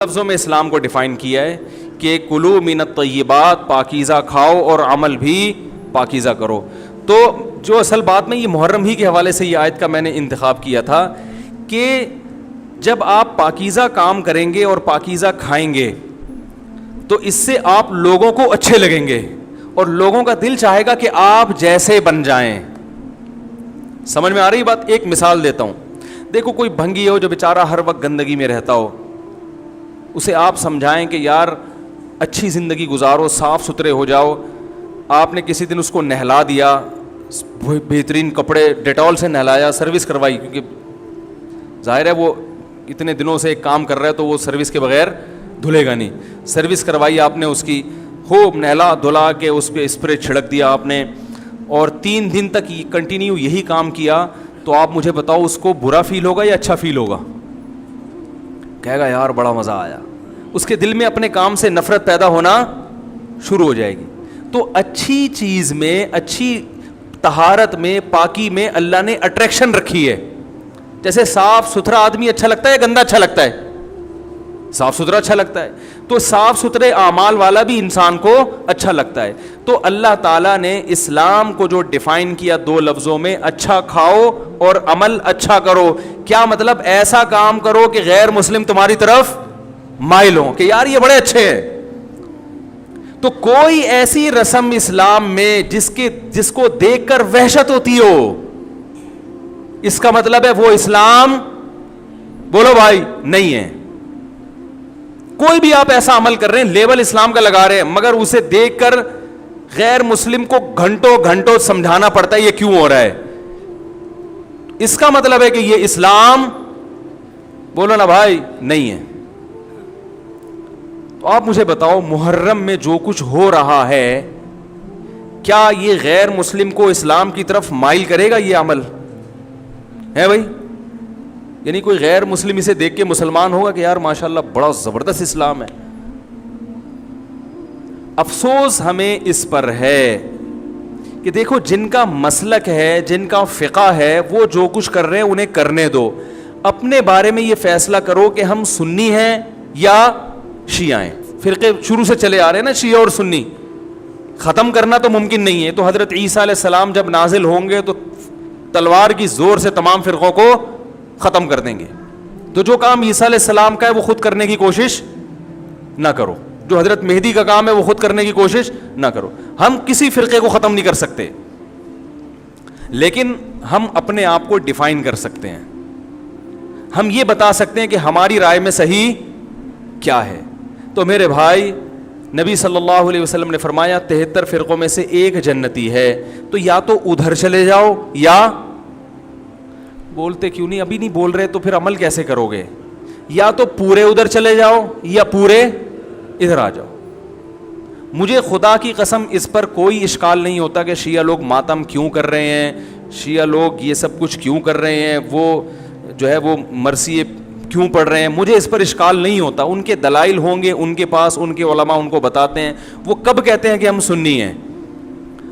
لفظوں میں اسلام کو ڈیفائن کیا ہے کہ کلو من الطیبات، پاکیزہ کھاؤ اور عمل بھی پاکیزہ کرو. تو جو اصل بات میں یہ محرم ہی کے حوالے سے یہ آیت کا میں نے انتخاب کیا تھا کہ جب آپ پاکیزہ کام کریں گے اور پاکیزہ کھائیں گے تو اس سے آپ لوگوں کو اچھے لگیں گے اور لوگوں کا دل چاہے گا کہ آپ جیسے بن جائیں. سمجھ میں آ رہی بات؟ ایک مثال دیتا ہوں. دیکھو کوئی بھنگی ہو جو بیچارہ ہر وقت گندگی میں رہتا ہو, اسے آپ سمجھائیں کہ یار اچھی زندگی گزارو, صاف ستھرے ہو جاؤ. آپ نے کسی دن اس کو نہلا دیا, بہترین کپڑے ڈیٹول سے نہلایا, سروس کروائی, کیونکہ ظاہر ہے وہ اتنے دنوں سے ایک کام کر رہا ہے تو وہ سروس کے بغیر دھلے گا نہیں. سروس کروائی آپ نے اس کی, خوب نہلا دھلا کے اس پہ اسپرے چھڑک دیا آپ نے, اور 3 دن تک کنٹینیو یہی کام کیا, تو آپ مجھے بتاؤ اس کو برا فیل ہوگا یا اچھا فیل ہوگا؟ کہے گا یار بڑا مزہ آیا. اس کے دل میں اپنے کام سے نفرت پیدا ہونا شروع ہو جائے گی. تو اچھی چیز میں, اچھی طہارت میں, پاکی میں اللہ نے اٹریکشن رکھی ہے. جیسے صاف ستھرا آدمی اچھا لگتا ہے, گندا اچھا لگتا ہے؟ صاف ستھرا اچھا لگتا ہے. تو صاف ستھرے اعمال والا بھی انسان کو اچھا لگتا ہے. تو اللہ تعالیٰ نے اسلام کو جو ڈیفائن کیا 2 لفظوں میں, اچھا کھاؤ اور عمل اچھا کرو. کیا مطلب؟ ایسا کام کرو کہ غیر مسلم تمہاری طرف مائل ہوں کہ یار یہ بڑے اچھے ہیں. تو کوئی ایسی رسم اسلام میں جس کو دیکھ کر وحشت ہوتی ہو, اس کا مطلب ہے وہ اسلام, بولو بھائی, نہیں ہے. کوئی بھی آپ ایسا عمل کر رہے ہیں, لیبل اسلام کا لگا رہے ہیں, مگر اسے دیکھ کر غیر مسلم کو گھنٹوں گھنٹوں سمجھانا پڑتا ہے یہ کیوں ہو رہا ہے, اس کا مطلب ہے کہ یہ اسلام, بولو نا بھائی, نہیں ہے. تو آپ مجھے بتاؤ محرم میں جو کچھ ہو رہا ہے, کیا یہ غیر مسلم کو اسلام کی طرف مائل کرے گا؟ یہ عمل ہے بھائی؟ یعنی کوئی غیر مسلم اسے دیکھ کے مسلمان ہوگا کہ یار ماشاءاللہ بڑا زبردست اسلام ہے؟ افسوس ہمیں اس پر ہے کہ دیکھو جن کا مسلک ہے, جن کا فقہ ہے, وہ جو کچھ کر رہے ہیں انہیں کرنے دو. اپنے بارے میں یہ فیصلہ کرو کہ ہم سنی ہیں یا شیعہ ہیں. فرقے شروع سے چلے آ رہے ہیں نا, شیعہ اور سنی, ختم کرنا تو ممکن نہیں ہے. تو حضرت عیسیٰ علیہ السلام جب نازل ہوں گے تو تلوار کی زور سے تمام فرقوں کو ختم کر دیں گے. تو جو کام عیسیٰ علیہ السلام کا ہے وہ خود کرنے کی کوشش نہ کرو, جو حضرت مہدی کا کام ہے وہ خود کرنے کی کوشش نہ کرو. ہم کسی فرقے کو ختم نہیں کر سکتے, لیکن ہم اپنے آپ کو ڈیفائن کر سکتے ہیں. ہم یہ بتا سکتے ہیں کہ ہماری رائے میں صحیح کیا ہے. تو میرے بھائی, نبی صلی اللہ علیہ وسلم نے فرمایا 73 فرقوں میں سے ایک جنتی ہے. تو یا تو ادھر چلے جاؤ, یا بولتے کیوں نہیں, ابھی نہیں بول رہے تو پھر عمل کیسے کرو گے, یا تو پورے ادھر چلے جاؤ یا پورے ادھر آ جاؤ. مجھے خدا کی قسم اس پر کوئی اشکال نہیں ہوتا کہ شیعہ لوگ ماتم کیوں کر رہے ہیں, شیعہ لوگ یہ سب کچھ کیوں کر رہے ہیں, وہ جو ہے وہ مرثیے کیوں پڑھ رہے ہیں. مجھے اس پر اشکال نہیں ہوتا. ان کے دلائل ہوں گے ان کے پاس, ان کے علماء ان کو بتاتے ہیں. وہ کب کہتے ہیں کہ ہم سنی ہیں,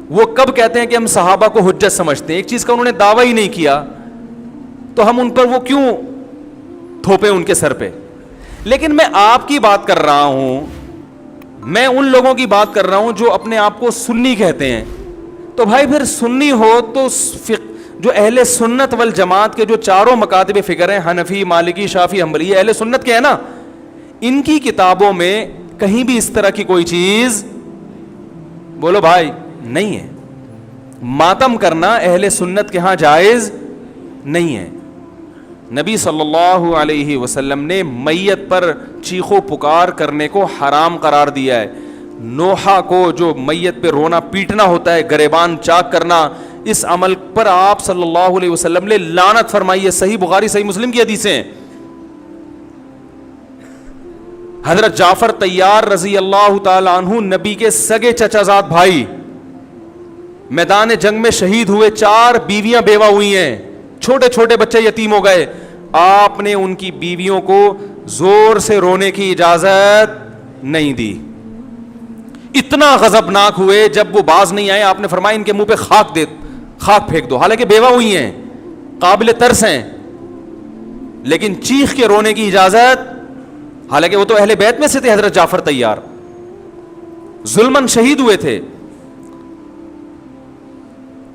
وہ کب کہتے ہیں کہ ہم صحابہ کو حجت سمجھتے ہیں؟ ایک چیز کا انہوں نے دعویٰ ہی نہیں کیا, تو ہم ان پر وہ کیوں تھوپیں ان کے سر پہ. لیکن میں آپ کی بات کر رہا ہوں, میں ان لوگوں کی بات کر رہا ہوں جو اپنے آپ کو سنی کہتے ہیں. تو بھائی پھر سنی ہو تو جو اہل سنت والجماعت کے جو 4 مکاتب فکر ہیں, حنفی, مالکی, شافعی, حنبلی, اہل سنت کے ہیں نا, ان کی کتابوں میں کہیں بھی اس طرح کی کوئی چیز, بولو بھائی, نہیں ہے. ماتم کرنا اہل سنت کے ہاں جائز نہیں ہے. نبی صلی اللہ علیہ وسلم نے میت پر چیخو پکار کرنے کو حرام قرار دیا ہے. نوحہ کو جو میت پہ رونا پیٹنا ہوتا ہے, گریبان چاک کرنا, اس عمل پر آپ صلی اللہ علیہ وسلم نے لعنت فرمائی ہے. صحیح بخاری صحیح مسلم کی حدیثیں ہیں. حضرت جعفر طیار رضی اللہ تعالی عنہ نبی کے سگے چچا زاد بھائی, میدان جنگ میں شہید ہوئے, 4 بیویاں بیوہ ہوئی ہیں, چھوٹے چھوٹے بچے یتیم ہو گئے. آپ نے ان کی بیویوں کو زور سے رونے کی اجازت نہیں دی. اتنا غضبناک ہوئے, جب وہ باز نہیں آئے آپ نے فرمایا ان کے منہ پہ خاک پھینک دو. حالانکہ بیوہ ہوئی ہیں, قابل ترس ہیں, لیکن چیخ کے رونے کی اجازت حالانکہ وہ تو اہل بیت میں سے تھے. حضرت جعفر طیار ظلمن شہید ہوئے تھے.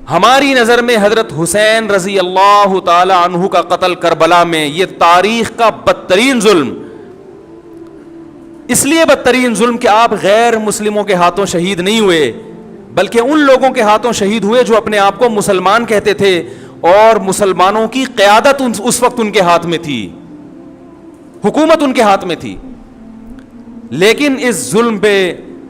ہماری نظر میں حضرت حسین رضی اللہ تعالی عنہ کا قتل کربلا میں یہ تاریخ کا بدترین ظلم, اس لیے بدترین ظلم کہ آپ غیر مسلموں کے ہاتھوں شہید نہیں ہوئے, بلکہ ان لوگوں کے ہاتھوں شہید ہوئے جو اپنے آپ کو مسلمان کہتے تھے, اور مسلمانوں کی قیادت اس وقت ان کے ہاتھ میں تھی, حکومت ان کے ہاتھ میں تھی. لیکن اس ظلم پہ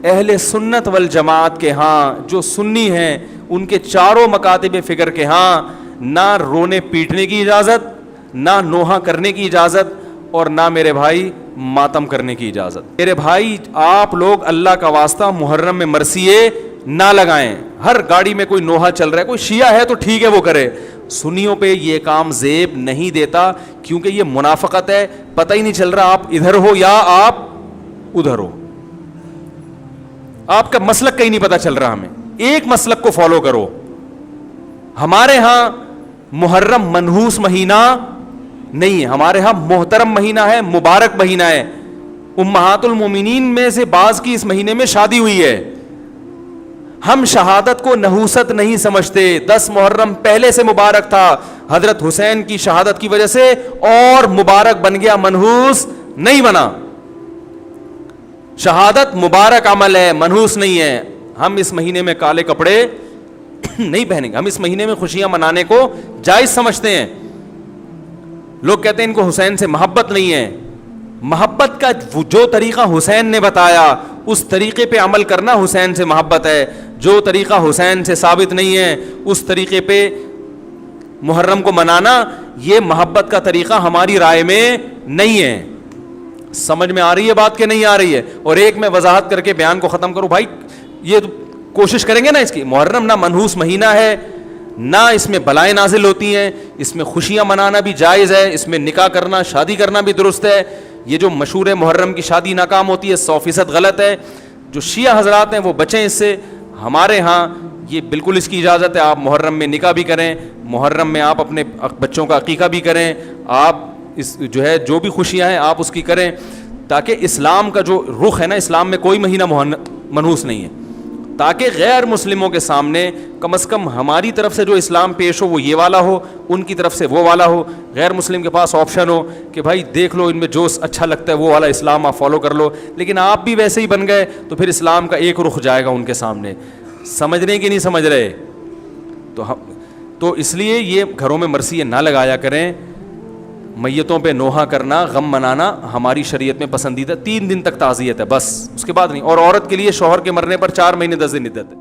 اہل سنت والجماعت کے ہاں جو سنی ہیں ان کے چاروں مکاتب فکر کے ہاں نہ رونے پیٹنے کی اجازت, نہ نوحہ کرنے کی اجازت, اور نہ میرے بھائی ماتم کرنے کی اجازت. میرے بھائی آپ لوگ اللہ کا واسطہ محرم میں مرثیے نہ لگائیں. ہر گاڑی میں کوئی نوحہ چل رہا ہے, کوئی شیعہ ہے تو ٹھیک ہے وہ کرے, سنیوں پہ یہ کام زیب نہیں دیتا, کیونکہ یہ منافقت ہے. پتہ ہی نہیں چل رہا آپ ادھر ہو یا آپ ادھر ہو, آپ کا مسلک کہیں نہیں پتہ چل رہا. ہمیں ایک مسلک کو فالو کرو. ہمارے ہاں محرم منحوس مہینہ نہیں ہے, ہمارے ہاں محترم مہینہ ہے, مبارک مہینہ ہے. امہات المومنین میں سے بعض کی اس مہینے میں شادی ہوئی ہے. ہم شہادت کو نحوست نہیں سمجھتے. 10 محرم پہلے سے مبارک تھا, حضرت حسین کی شہادت کی وجہ سے اور مبارک بن گیا, منحوس نہیں بنا. شہادت مبارک عمل ہے, منحوس نہیں ہے. ہم اس مہینے میں کالے کپڑے نہیں پہنیں گے, ہم اس مہینے میں خوشیاں منانے کو جائز سمجھتے ہیں. لوگ کہتے ہیں ان کو حسین سے محبت نہیں ہے. محبت کا جو طریقہ حسین نے بتایا اس طریقے پہ عمل کرنا حسین سے محبت ہے. جو طریقہ حسین سے ثابت نہیں ہے اس طریقے پہ محرم کو منانا یہ محبت کا طریقہ ہماری رائے میں نہیں ہے. سمجھ میں آ رہی ہے بات کہ نہیں آ رہی ہے؟ اور ایک میں وضاحت کر کے بیان کو ختم کروں. بھائی یہ تو کوشش کریں گے نا اس کی, محرم نہ منحوس مہینہ ہے, نہ اس میں بلائیں نازل ہوتی ہیں, اس میں خوشیاں منانا بھی جائز ہے, اس میں نکاح کرنا شادی کرنا بھی درست ہے. یہ جو مشہور ہے محرم کی شادی ناکام ہوتی ہے 100% غلط ہے. جو شیعہ حضرات ہیں وہ بچیں اس سے. ہمارے ہاں یہ بالکل اس کی اجازت ہے, آپ محرم میں نکاح بھی کریں, محرم میں آپ اپنے بچوں کا عقیقہ بھی کریں, آپ اس جو ہے جو بھی خوشیاں ہیں آپ اس کی کریں, تاکہ اسلام کا جو رخ ہے نا, اسلام میں کوئی مہینہ منحوس نہیں ہے, تاکہ غیر مسلموں کے سامنے کم از کم ہماری طرف سے جو اسلام پیش ہو وہ یہ والا ہو, ان کی طرف سے وہ والا ہو. غیر مسلم کے پاس آپشن ہو کہ بھائی دیکھ لو ان میں جو اچھا لگتا ہے وہ والا اسلام آپ فالو کر لو, لیکن آپ بھی ویسے ہی بن گئے تو پھر اسلام کا ایک رخ جائے گا ان کے سامنے. سمجھ رہے کہ نہیں سمجھ رہے؟ تو اس لیے یہ گھروں میں مرثیے نہ لگایا کریں. میتوں پہ نوحہ کرنا, غم منانا ہماری شریعت میں پسندیدہ 3 دن تک تعزیت ہے بس, اس کے بعد نہیں. اور عورت کے لیے شوہر کے مرنے پر 4 مہینے 10 دن عدت ہے.